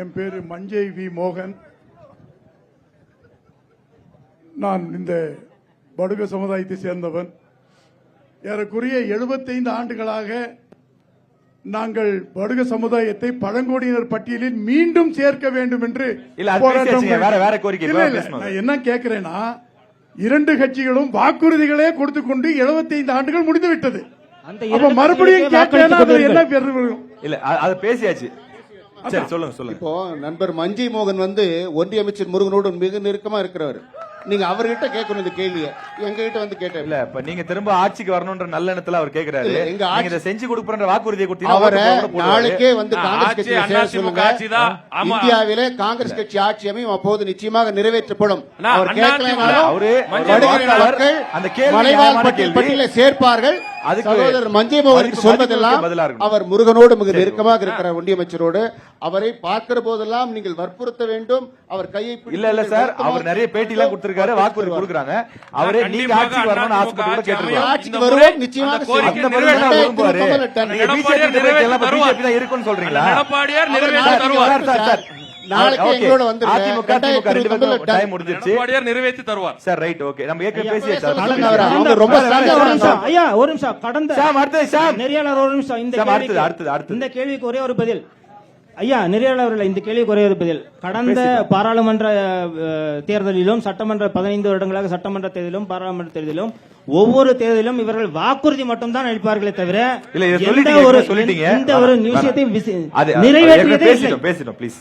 என் பேரு மஞ்சை வி மோகன். நான் இந்த படுக சமுதாயத்தை சேர்ந்தவன். ஏறக்குறைய 75 ஆண்டுகளாக நாங்கள் படுக சமுதாயத்தை பழங்குடியினர் பட்டியலில் மீண்டும் சேர்க்க வேண்டும் என்று நான் என்ன கேட்கிறேன்னா, 2 கட்சிகளும் வாக்குறுதிகளே கொடுத்துக் கொண்டு 75 ஆண்டுகள் முடிந்துவிட்டது. மறுபடியும் என்ன இல்ல அது பேசியாச்சு. சொல்லுங்க. இப்போ நண்பர் மஞ்சை மோகன் ஒன்றிய அமைச்சர் முருகனோடு மிக நெருக்கமா இருக்கிறவர். நீங்க அவர்கிட்ட கேட்கணும் இந்த கேள்வியை, எங்க கிட்ட கேட்டேன். இல்ல இப்ப நீங்க திரும்ப ஆட்சிக்கு வரணும்ன்ற நல்ல எண்ணத்துல அவர் கேக்குறாரு. நீங்க செஞ்சு கொடுக்குற வாக்குறுதியை அவரை நாளைக்கே காங்கிரஸ் கட்சியை சேர சொல்லுங்க. இந்தியாவிலே காங்கிரஸ் கட்சி ஆட்சி அமையும், அப்போது நிச்சயமாக நிறைவேற்றப்படும். அவர் மலைவாழ் பட்டியலில் சேர்ப்பார்கள். சகோதரர் மஞ்சை மோகனுக்கு சொல்வதெல்லாம் அவர் முருகனோடு மிக நெருக்கமாக இருக்கிற ஒன்றிய அமைச்சரோடு அவரை பார்க்கிற போதெல்லாம் நீங்கள் வற்புறுத்த வேண்டும். அவர் கையை இல்ல சார், அவர் நிறைய பேட்டி எல்லாம் கொடுத்திருக்காரு, வாக்குறுதி கொடுக்கறாங்க. அவரே நீங்க ஆட்சிக்கு வரணும்னு ஆசைப்பட்டு கேட்டிருக்காங்க. ஆட்சிக்கு வருவோம் நிச்சயமாக. நீங்க பிஜேபி தான் இருக்குன்னு சொல்றீங்களா? எடப்பாடியார் நிறைவேற்றி தருவார் சார். நாளைக்கு எங்களோட நிறைவேற்றி தருவார் சார். Right, okay. நம்ம ஏற்கனவே பேசியாச்சு. ரொம்ப ஐயா ஒரு நிமிஷம் கடந்த நெறியாளர் ஒரு நிமிஷம் இந்த கேள்விக்கு ஒரே ஒரு பதில். ஐயா நெறியாளர்கள், இந்த கேள்விக்கு ஒரே ஒரு பதில். கடந்த பாராளுமன்ற தேர்தலிலும் சட்டமன்ற 15 வருடங்களாக சட்டமன்ற தேர்தலிலும் பாராளுமன்ற தேர்தலிலும் ஒவ்வொரு தேர்தலிலும் இவர்கள் வாக்குறுதி மட்டும்தான் அளிப்பார்களே தவிர இந்த ஒரு விஷயத்தை நிறைவேற்றியதே பேசிட்டோம். ப்ளீஸ்